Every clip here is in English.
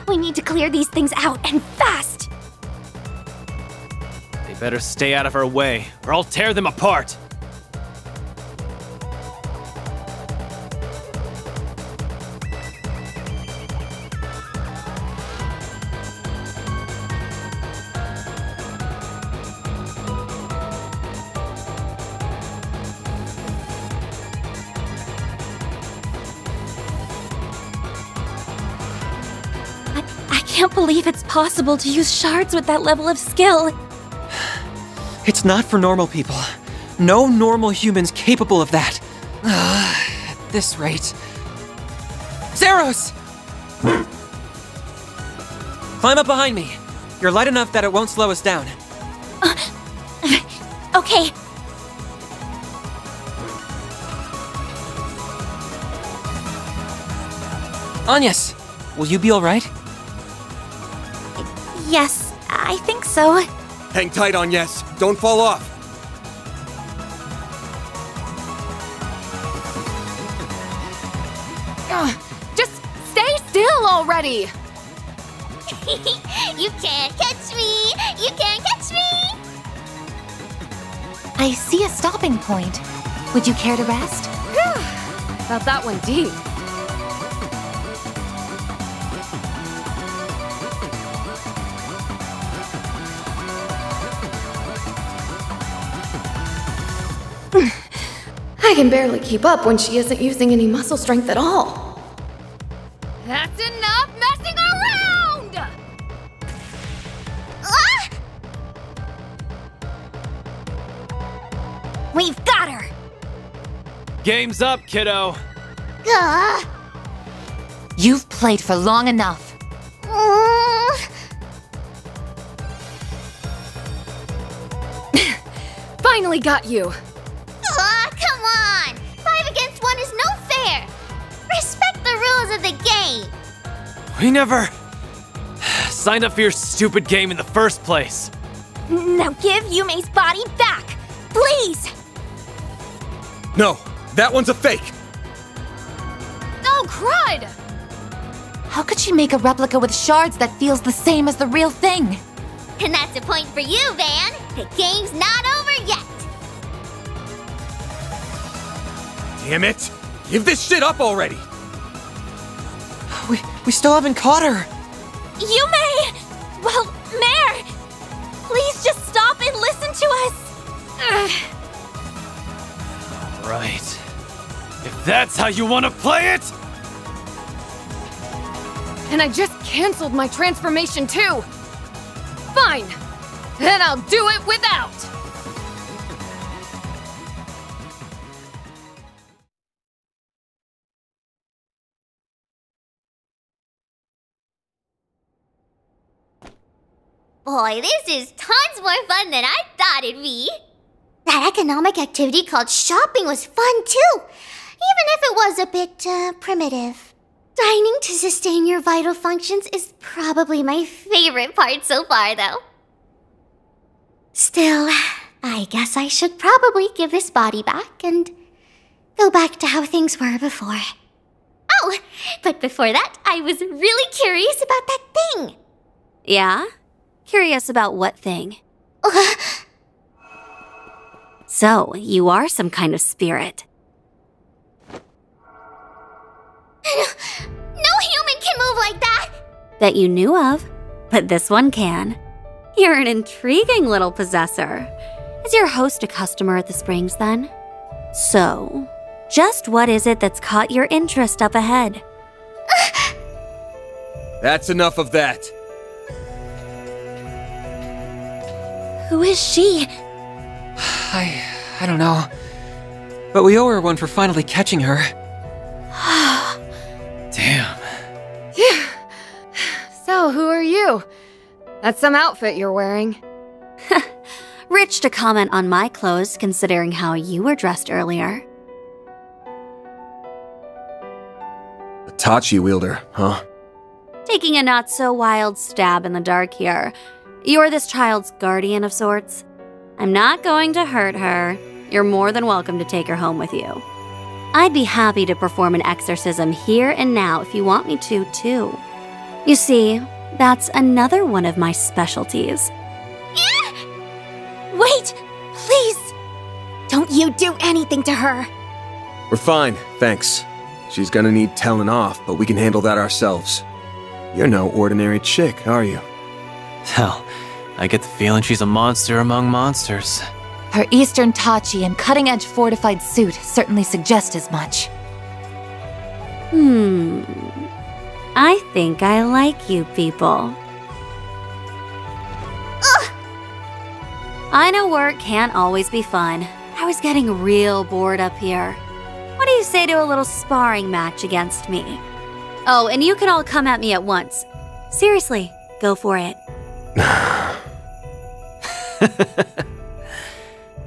We need to clear these things out, and fast! They better stay out of our way, or I'll tear them apart! I can't believe it's possible to use shards with that level of skill. It's not for normal people. No normal human's capable of that. At this rate... Zeros! Climb up behind me. You're light enough that it won't slow us down. Okay. Agnes, will you be alright? Yes, I think so. Hang tight, Agnes. Don't fall off. Just stay still already! You can't catch me! You can't catch me! I see a stopping point. Would you care to rest? About that one deep. I can barely keep up when she isn't using any muscle strength at all. That's enough messing around! Ah! We've got her! Game's up, kiddo! Ah! You've played for long enough. Finally got you! Aw, come on! 5 against 1 is no fair! Respect the rules of the game! We never signed up for your stupid game in the first place. Now give Yume's body back! Please! No, that one's a fake. Oh, crud! How could she make a replica with shards that feels the same as the real thing? And that's a point for you, Van! The game's not over yet! Damn it! Give this shit up already! We still haven't caught her. Yume! Well, Mare! Please just stop and listen to us! Right. If that's how you want to play it! And I just canceled my transformation too! Fine! Then I'll do it without! Boy, this is tons more fun than I thought it'd be! That economic activity called shopping was fun too! Even if it was a bit, primitive. Dining to sustain your vital functions is probably my favorite part so far, though. Still, I guess I should probably give this body back and go back to how things were before. Oh, but before that, I was really curious about that thing. Yeah? Curious about what thing? So, you are some kind of spirit. No human can move like that! That you knew of, but this one can. You're an intriguing little possessor. Is your host a customer at the Springs, then? So, just what is it that's caught your interest up ahead? That's enough of that. Who is she? I don't know. But we owe her one for finally catching her. Damn. So, who are you? That's some outfit you're wearing. Rich to comment on my clothes, considering how you were dressed earlier. A Tachi wielder, huh? Taking a not-so-wild stab in the dark here. You're this child's guardian of sorts. I'm not going to hurt her. You're more than welcome to take her home with you. I'd be happy to perform an exorcism here and now if you want me to, too. You see, that's another one of my specialties. Wait! Please! Don't you do anything to her! We're fine, thanks. She's gonna need telling off, but we can handle that ourselves. You're no ordinary chick, are you? Hell, I get the feeling she's a monster among monsters. Her Eastern Tachi and cutting-edge fortified suit certainly suggest as much. I think I like you people. Ugh! I know work can't always be fun. I was getting real bored up here. What do you say to a little sparring match against me? Oh, and you can all come at me at once. Seriously, go for it.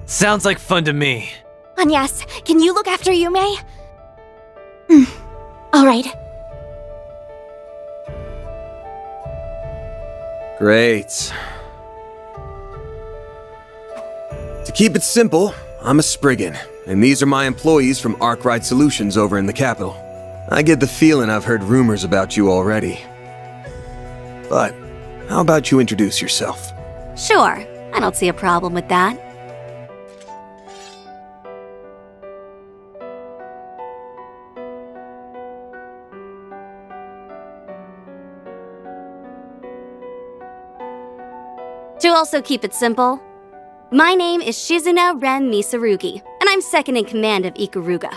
Sounds like fun to me. Anyas, can you look after Yume? Alright. Great. To keep it simple, I'm a Spriggan, and these are my employees from Arkwright Solutions over in the capital. I get the feeling I've heard rumors about you already. But how about you introduce yourself? Sure, I don't see a problem with that. To also keep it simple, my name is Shizuna Ren Misarugi, and I'm second in command of Ikaruga.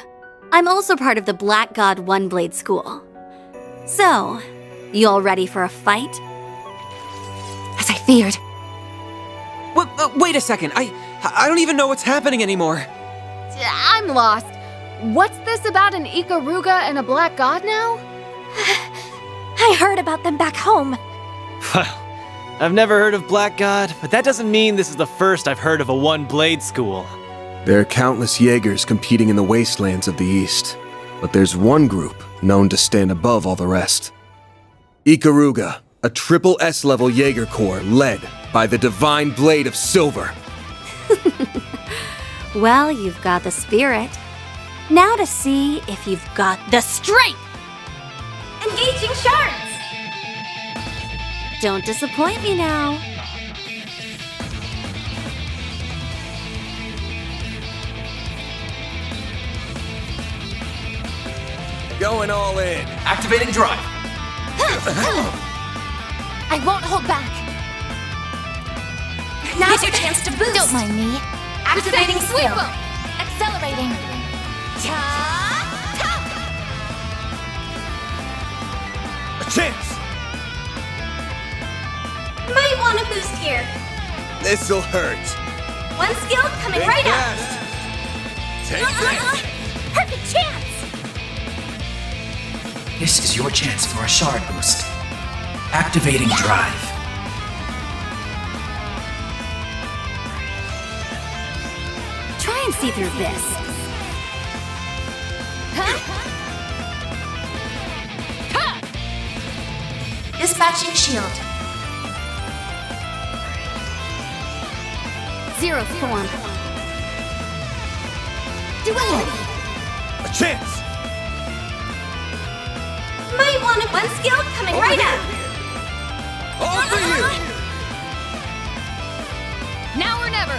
I'm also part of the Black God One Blade School. So, you all ready for a fight? As I feared. Wait a second, I don't even know what's happening anymore. I'm lost. What's this about an Ikaruga and a Black God now? I heard about them back home. Well, I've never heard of Black God, but that doesn't mean this is the first I've heard of a one-blade school. There are countless Jaegers competing in the wastelands of the East, but there's one group known to stand above all the rest. Ikaruga, a triple S-level Jaeger Corps led by the Divine Blade of Silver. Well, you've got the spirit. Now to see if you've got the strength! Engaging shards! Don't disappoint me now. Going all in. Activating drive. I won't hold back. Now's your chance to boost. Don't mind me. Activating sweep. Accelerating. A chance! Might want to boost here. This'll hurt. One skill coming Think right fast. Take this. Perfect chance. This is your chance for a shard boost. Activating drive. Try and see through this. Dispatching shield. Zero form. Duality. A chance! Might want to one skill coming right up. All for you! Now or never.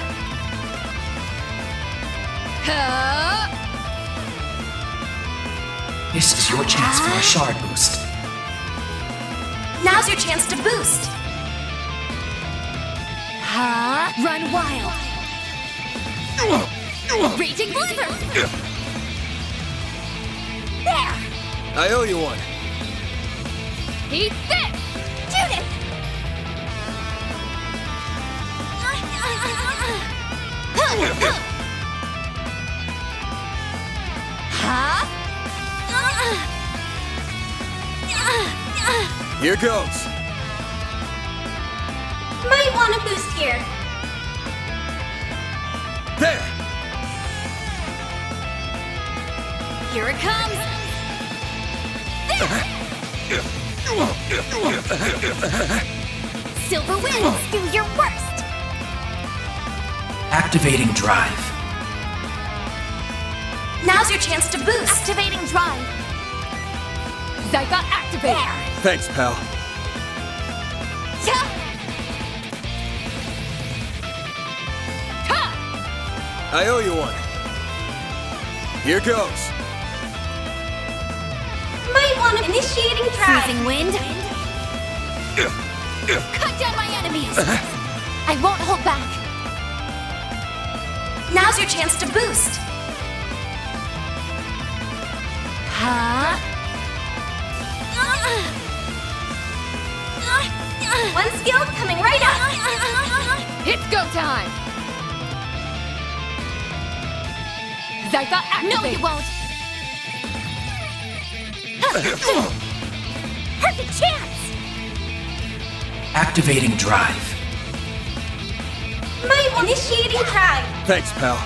This is your chance for a shard boost. Now's your chance to boost. Run wild. Raging blizzard. There. I owe you one. Eat this. Judith. Here goes. Might want to boost here. There! Here it comes. Silver Wings, do your worst. Activating drive. Now's your chance to boost. Activating drive. Zyka activate. Thanks, pal. I owe you one. Here goes. Might want to initiating drive. Freezing wind. Cut down my enemies. I won't hold back. Now's your chance to boost. Huh? One skill coming right up. It's go time! Zytha, activate! No, you won't. Perfect chance. Activating drive. Might want initiating drive. Thanks, pal.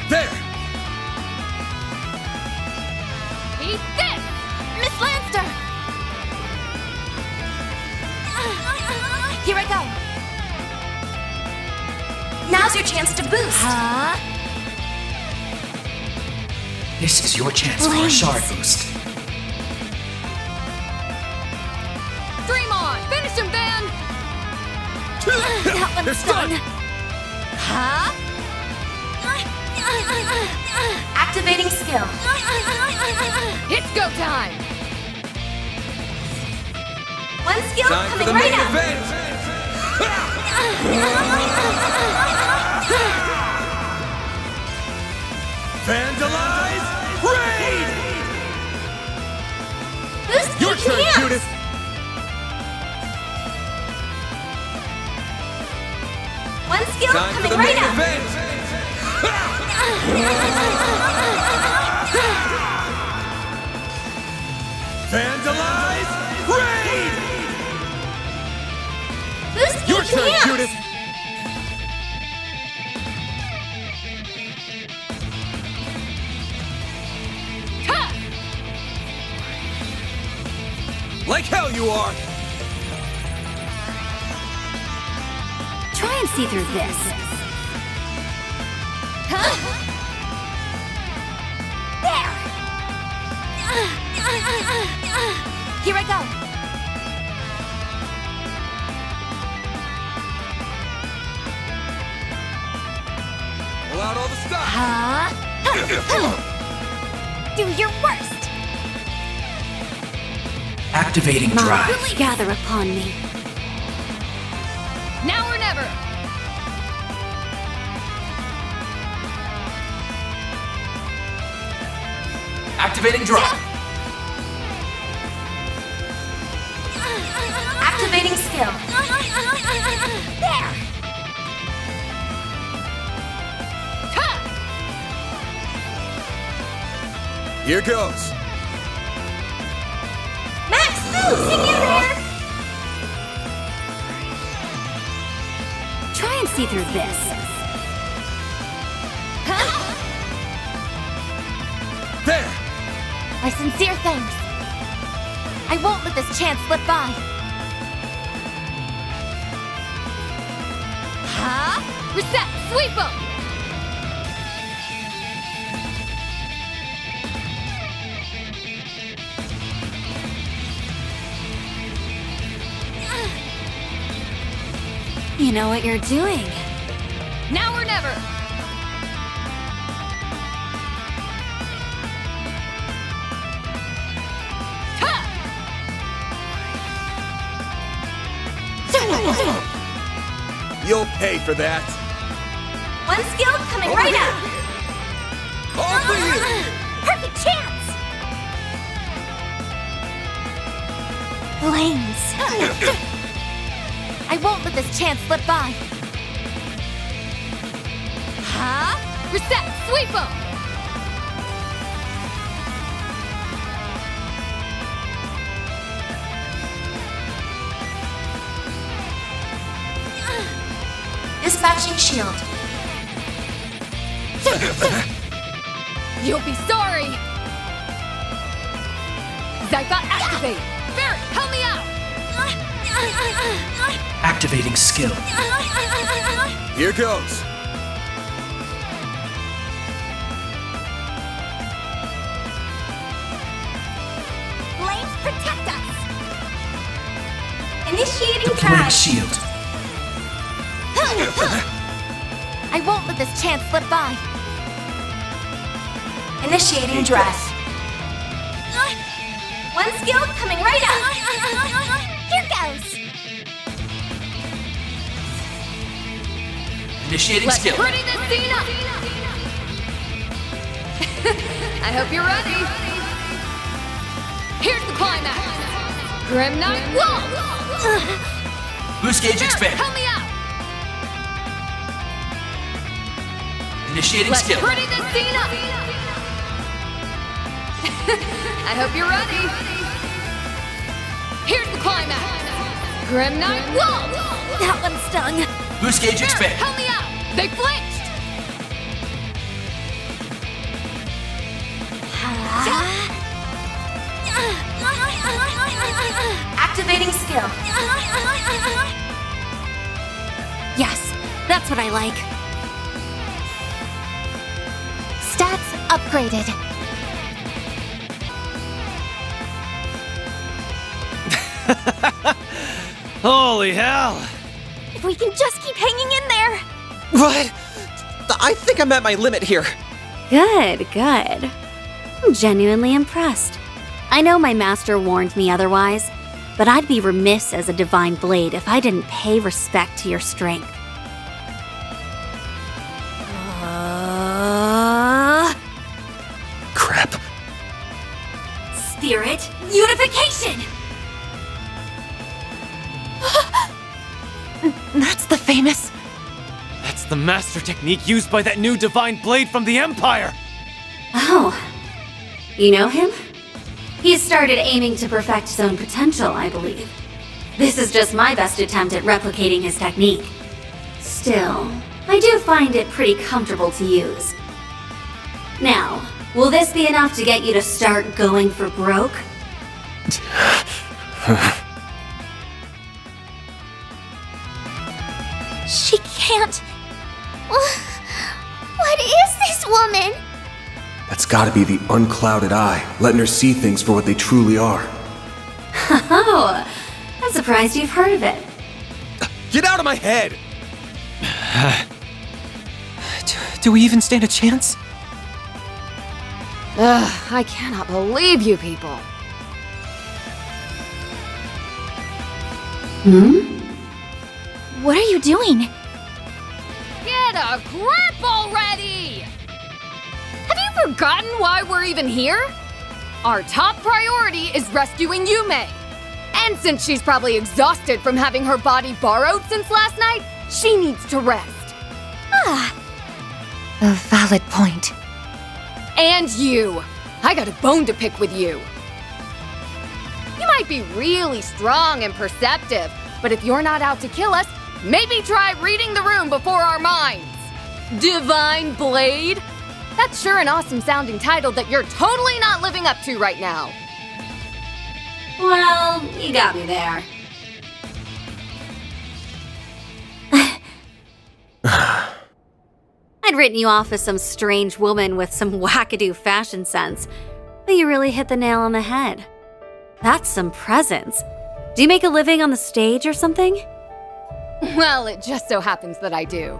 There! Eat this! Miss Lanster. Here I go. Now's your chance to boost. Huh? This is your chance for a shard boost. Dream on! Finish him, Van! That one's It's done. done. Huh? Activating skill. It's go time! One skill Time for coming the right main up. event! Vandalize! Raid! Boost Your each turn, hand. Judith! One skill Time for coming the right main up. event! Vandalize! Raid! Boost Your each turn, hand. Judith! Like hell you are! Try and see through this. There. Here I go. Pull out all the stuff! Huh? Do your worst. Activating My drive. gather upon me. Now or never! Activating drive. Activating skill. There. Here goes! Max boost. Hang in there. Try and see through this. There! My sincere thanks. I won't let this chance slip by. Huh? Reset! Sweep him! You know what you're doing. Now or never! You'll pay for that! One skill coming right up. All for you! Perfect chance. Flames. I won't let this chance slip by. Huh? Reset! Sweep him! Dispatching shield. You'll be sorry! Zytha, activate! Barret, help me out! Activating skill. Here goes! Initiating Deploying drive. shield. I won't let this chance slip by. Initiating drive. One skill coming right up. Here goes. Initiating skill. Pretty this scene up. I hope you're ready. Here's the climax. Grim Knight Wolf. Boost gauge expand. Help me out. Initiating Let's skill. pretty this scene up. I hope you're ready. Here's the climax. Grim Knight Wolf. That one stung. Boost gauge expand. Help me out. They flinched. Activating skill. Yes, that's what I like. Stats upgraded. Holy hell! If we can just keep hanging in there. What? I think I'm at my limit here. Good, good. I'm genuinely impressed. I know my master warned me otherwise, but I'd be remiss as a divine blade if I didn't pay respect to your strength. Crap. Spirit unification! That's the famous... That's the master technique used by that new divine blade from the Empire! Oh, you know him? He's started aiming to perfect his own potential, I believe. This is just my best attempt at replicating his technique. Still, I do find it pretty comfortable to use. Now, will this be enough to get you to start going for broke? She can't. What is this woman? That's gotta be the unclouded eye, letting her see things for what they truly are. Oh, I'm surprised you've heard of it. Get out of my head! Do we even stand a chance? Ugh, I cannot believe you people. What are you doing? Get a grip already! Have you forgotten why we're even here? Our top priority is rescuing Yume. And since she's probably exhausted from having her body borrowed since last night, she needs to rest. A valid point. And you! I got a bone to pick with you. You might be really strong and perceptive, but if you're not out to kill us, maybe try reading the room before our minds. Divine Blade? That's sure an awesome sounding title that you're totally not living up to right now. Well, you got me there. I'd written you off as some strange woman with some wackadoo fashion sense, but you really hit the nail on the head. That's some presence. Do you make a living on the stage or something? Well, it just so happens that I do.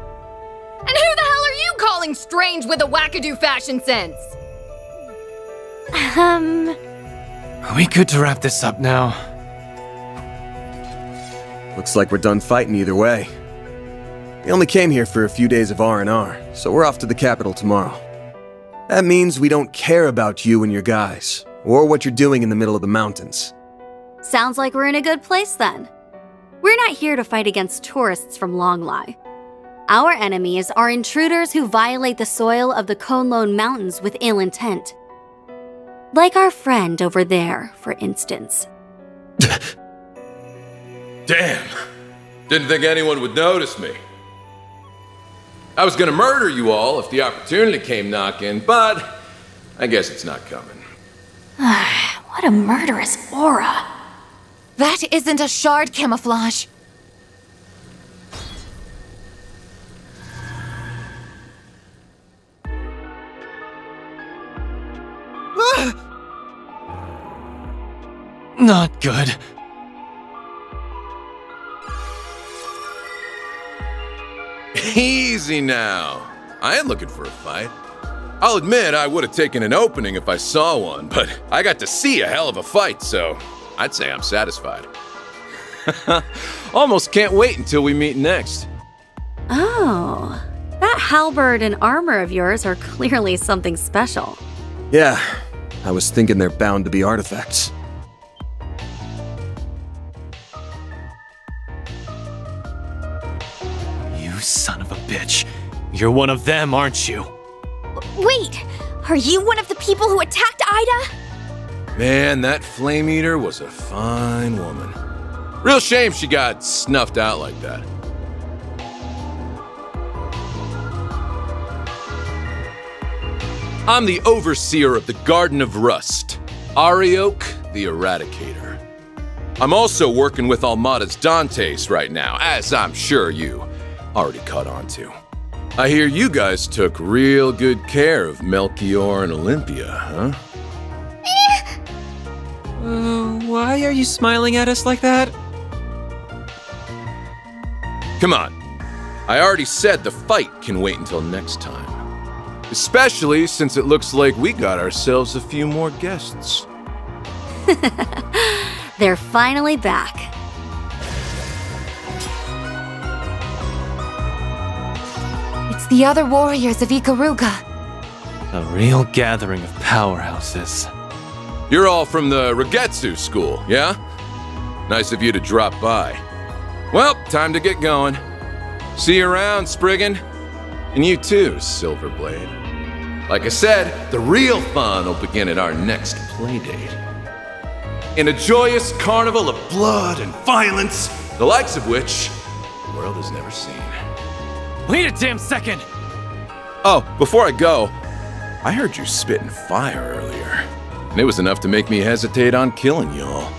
And who the hell are you calling strange with a wackadoo fashion sense? Are we good to wrap this up now? Looks like we're done fighting either way. We only came here for a few days of R&R, so we're off to the capital tomorrow. That means we don't care about you and your guys, or what you're doing in the middle of the mountains. Sounds like we're in a good place then. We're not here to fight against tourists from Longlai. Our enemies are intruders who violate the soil of the Konlone Mountains with ill intent. Like our friend over there, for instance. Damn! Didn't think anyone would notice me. I was gonna murder you all if the opportunity came knocking, but I guess it's not coming. What a murderous aura. That isn't a shard camouflage. Not good. Easy now. I ain't looking for a fight. I'll admit I would have taken an opening if I saw one, but I got to see a hell of a fight, so I'd say I'm satisfied. Almost can't wait until we meet next. Oh, that halberd and armor of yours are clearly something special. Yeah, I was thinking they're bound to be artifacts. You son of a bitch. You're one of them, aren't you? Wait, are you one of the people who attacked Ida? Man, that Flame Eater was a fine woman. Real shame she got snuffed out like that. I'm the overseer of the Garden of Rust, Arioch the Eradicator. I'm also working with Almada's Dantes right now, as I'm sure you already caught on to. I hear you guys took real good care of Melchior and Olympia, huh? Why are you smiling at us like that? Come on. I already said the fight can wait until next time. Especially since it looks like we got ourselves a few more guests. They're finally back. It's the other warriors of Ikaruga. A real gathering of powerhouses. You're all from the Regetsu school, yeah? Nice of you to drop by. Well, time to get going. See you around, Spriggan. And you too, Silverblade. Like I said, the real fun will begin at our next playdate. In a joyous carnival of blood and violence, the likes of which the world has never seen. Wait a damn second! Oh, before I go, I heard you spitting fire earlier. And it was enough to make me hesitate on killing y'all.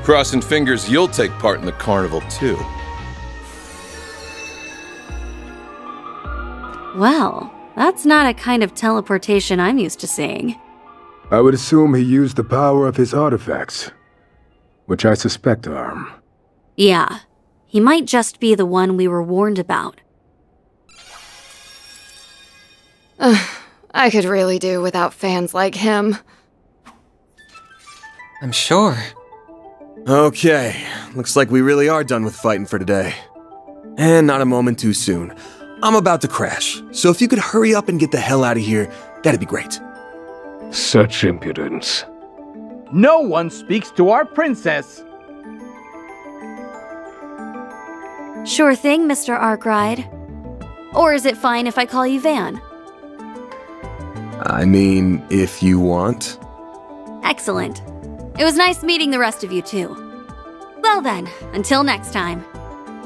Crossing fingers you'll take part in the carnival, too. Well, that's not a kind of teleportation I'm used to seeing. I would assume he used the power of his artifacts, which I suspect are. Yeah, he might just be the one we were warned about. I could really do without fans like him. I'm sure. Okay, looks like we really are done with fighting for today. And not a moment too soon. I'm about to crash, so if you could hurry up and get the hell out of here, that'd be great. Such impudence. No one speaks to our princess. Sure thing, Mr. Arkwright. Or is it fine if I call you Van? I mean, if you want. Excellent. It was nice meeting the rest of you, too. Well then, until next time.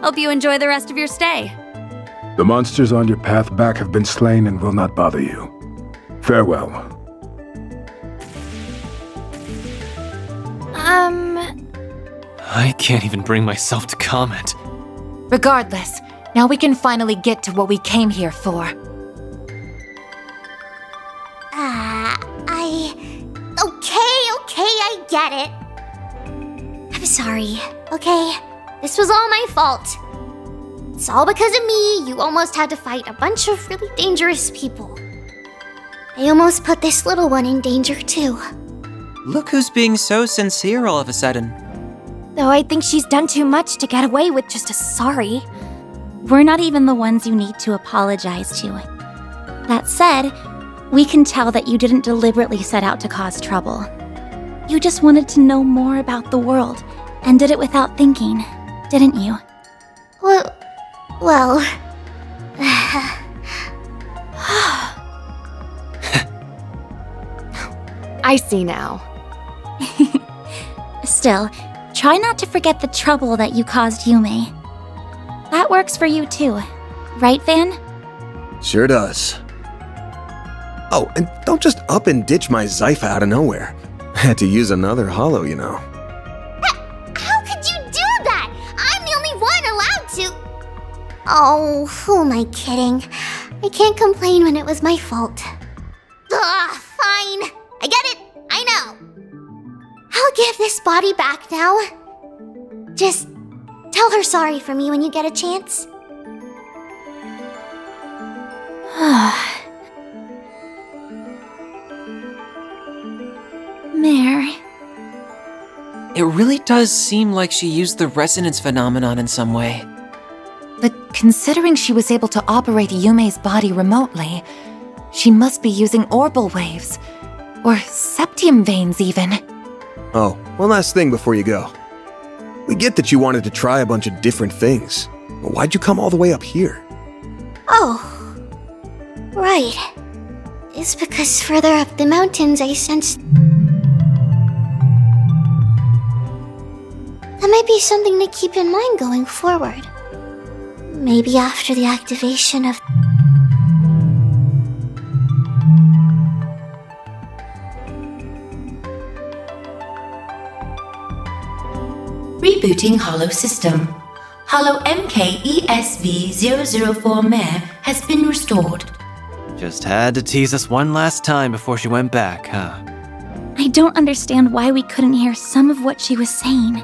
Hope you enjoy the rest of your stay. The monsters on your path back have been slain and will not bother you. Farewell. I can't even bring myself to comment. Regardless, now we can finally get to what we came here for. Okay, I get it. I'm sorry, okay? This was all my fault. It's all because of me. You almost had to fight a bunch of really dangerous people. I almost put this little one in danger, too. Look who's being so sincere all of a sudden. Though I think she's done too much to get away with just a sorry. We're not even the ones you need to apologize to. That said, we can tell that you didn't deliberately set out to cause trouble. You just wanted to know more about the world, and did it without thinking, didn't you? Well... I see now. Still, try not to forget the trouble that you caused Yume. That works for you too, right, Van? Sure does. Oh, and don't just up and ditch my Zypha out of nowhere. I had to use another holo, you know. How could you do that? I'm the only one allowed to... Oh, who am I kidding? I can't complain when it was my fault. Ugh, fine. I get it. I know. I'll give this body back now. Just Tell her sorry for me when you get a chance. Mare. It really does seem like she used the resonance phenomenon in some way. But considering she was able to operate Yume's body remotely, she must be using orbal waves. Or septium veins, even. Oh, one last thing before you go. We get that you wanted to try a bunch of different things. But why'd you come all the way up here? Oh, right. It's because further up the mountains I sensed... That might be something to keep in mind going forward. Maybe after the activation of... Rebooting Holo System. Holo MKESV-004 Mare has been restored. Just had to tease us one last time before she went back, huh? I don't understand why we couldn't hear some of what she was saying.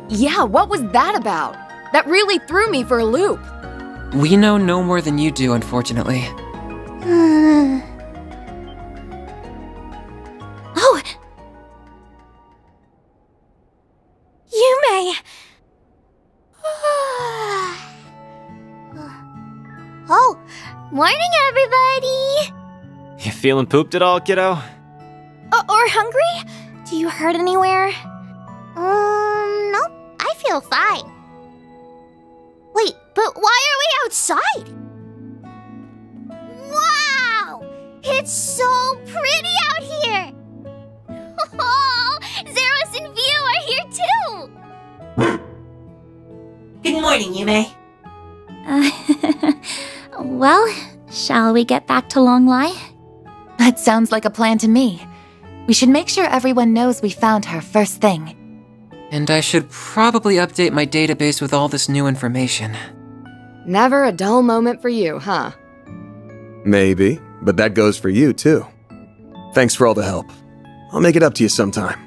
Yeah, what was that about? That really threw me for a loop. We know no more than you do, unfortunately. Oh! Yume! Oh, morning everybody! You feeling pooped at all, kiddo? Or hungry? Do you hurt anywhere? Nope, I feel fine. Wait, but why are we outside? Wow! It's so pretty out here! Oh, Zeros and Vio are here too! Good morning, Yume. Well, shall we get back to Longlai? That sounds like a plan to me. We should make sure everyone knows we found her first thing. And I should probably update my database with all this new information. Never a dull moment for you, huh? Maybe, but that goes for you too. Thanks for all the help. I'll make it up to you sometime.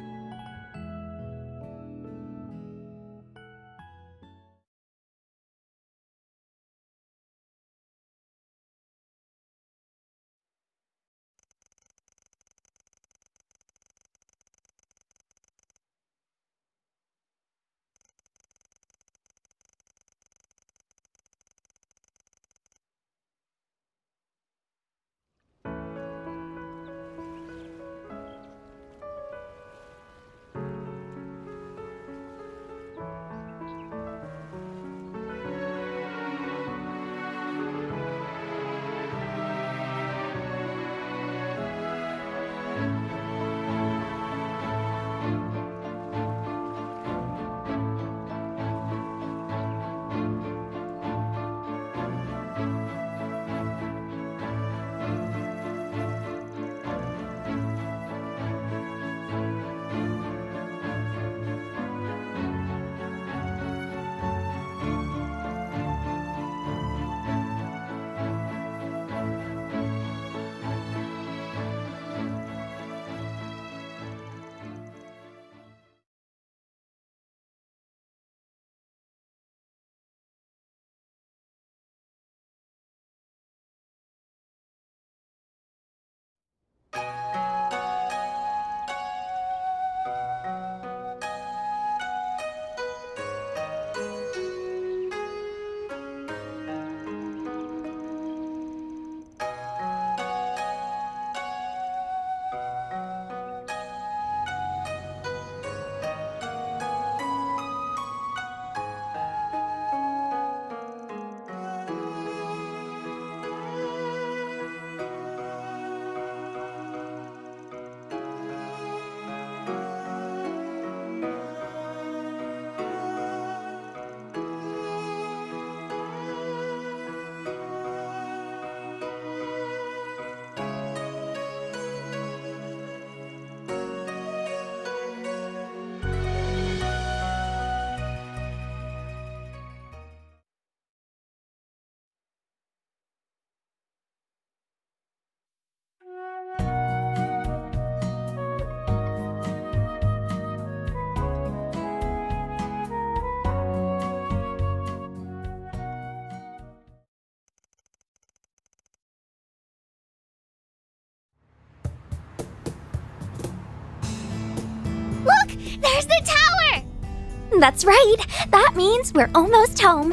There's the tower! That's right. That means we're almost home.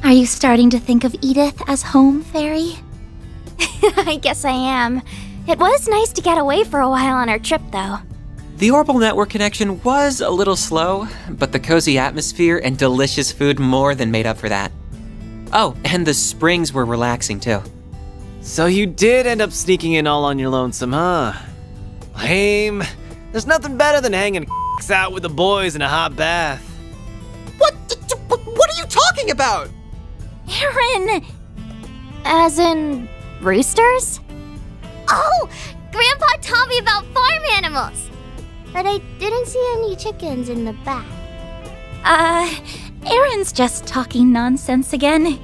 Are you starting to think of Edith as home, Fairy? I guess I am. It was nice to get away for a while on our trip, though. The Orbital Network connection was a little slow, but the cozy atmosphere and delicious food more than made up for that. Oh, and the springs were relaxing, too. So you did end up sneaking in all on your lonesome, huh? Lame. There's nothing better than hanging out with the boys in a hot bath. What are you talking about? Aaron! As in, roosters? Oh, Grandpa taught me about farm animals. But I didn't see any chickens in the back. Aaron's just talking nonsense again.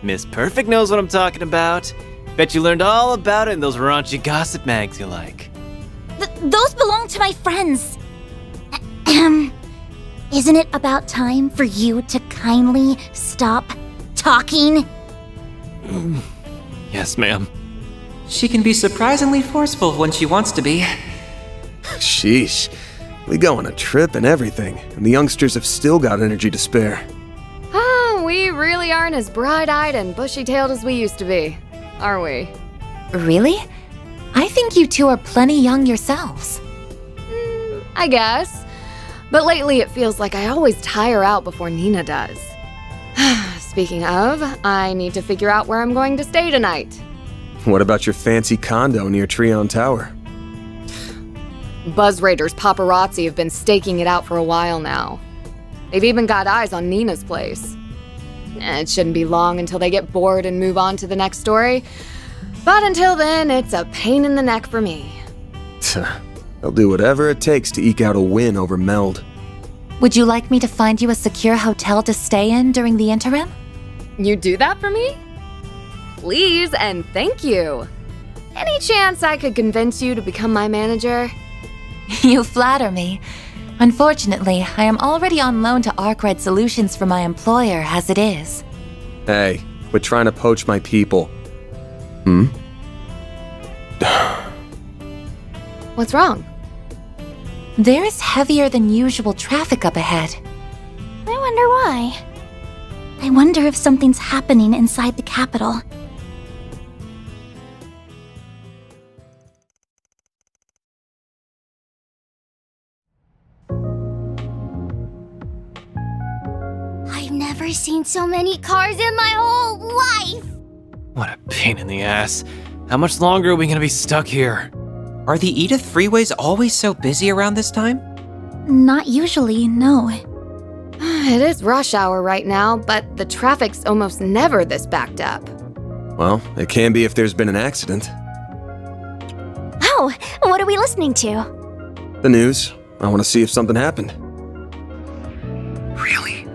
Miss Perfect knows what I'm talking about. Bet you learned all about it in those raunchy gossip mags you like. Those belong to my friends. Isn't it about time for you to kindly stop talking? Yes, ma'am. She can be surprisingly forceful when she wants to be. Sheesh. We go on a trip and everything, and the youngsters have still got energy to spare. Oh, we really aren't as bright-eyed and bushy-tailed as we used to be, are we? Really? I think you two are plenty young yourselves. I guess. But lately it feels like I always tire out before Nina does. Speaking of, I need to figure out where I'm going to stay tonight. What about your fancy condo near Treon Tower? Buzz Raiders paparazzi have been staking it out for a while now. They've even got eyes on Nina's place. It shouldn't be long until they get bored and move on to the next story. But until then, it's a pain in the neck for me. They'll do whatever it takes to eke out a win over Meld. Would you like me to find you a secure hotel to stay in during the interim? You do that for me? Please and thank you. Any chance I could convince you to become my manager? You flatter me. Unfortunately, I am already on loan to Arkwright Solutions for my employer as it is. Hey, quit trying to poach my people. What's wrong? There is heavier than usual traffic up ahead. I wonder why. I wonder if something's happening inside the capital. I've never seen so many cars in my whole life! What a pain in the ass. How much longer are we gonna be stuck here? Are the Edith freeways always so busy around this time? Not usually, no. It is rush hour right now, but the traffic's almost never this backed up. Well, it can be if there's been an accident. Oh, what are we listening to? The news. I want to see if something happened. Really?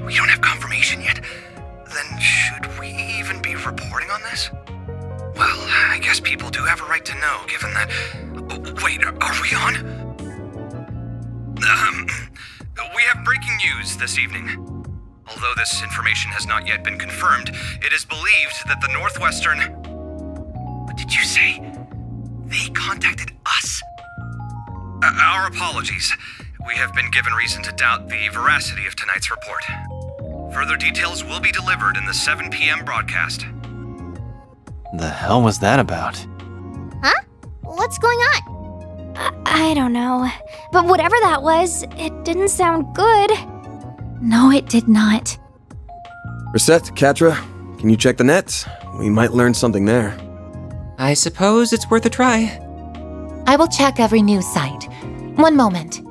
We don't have confirmation yet? Then should we even be reporting on this? Well, I guess people do have a right to know, given that... Oh, wait, are we on? We have breaking news this evening. Although this information has not yet been confirmed, it is believed that the Northwestern... What did you say? They contacted us? Our apologies. We have been given reason to doubt the veracity of tonight's report. Further details will be delivered in the 7 p.m. broadcast. The hell was that about? Huh? What's going on? I don't know. But whatever that was, it didn't sound good. No, it did not. Reset, Katra, can you check the nets? We might learn something there. I suppose it's worth a try. I will check every news site. One moment.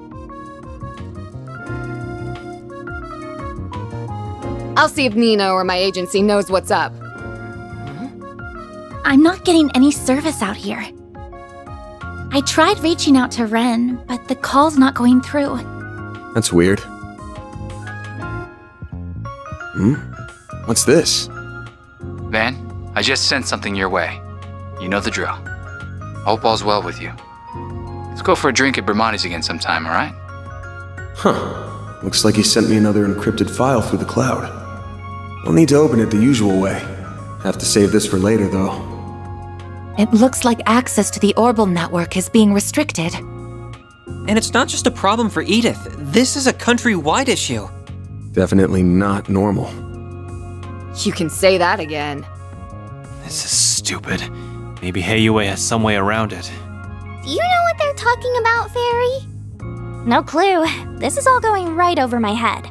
I'll see if Nina or my agency knows what's up. I'm not getting any service out here. I tried reaching out to Ren, but the call's not going through. That's weird. What's this? Van, I just sent something your way. You know the drill. Hope all's well with you. Let's go for a drink at Bermonti's again sometime, alright? Huh. Looks like he sent me another encrypted file through the cloud. I'll need to open it the usual way. Have to save this for later, though. It looks like access to the Orbital network is being restricted. And it's not just a problem for Edith. This is a countrywide issue. Definitely not normal. You can say that again. This is stupid. Maybe Heiyue has some way around it. Do you know what they're talking about, Fairy? No clue. This is all going right over my head.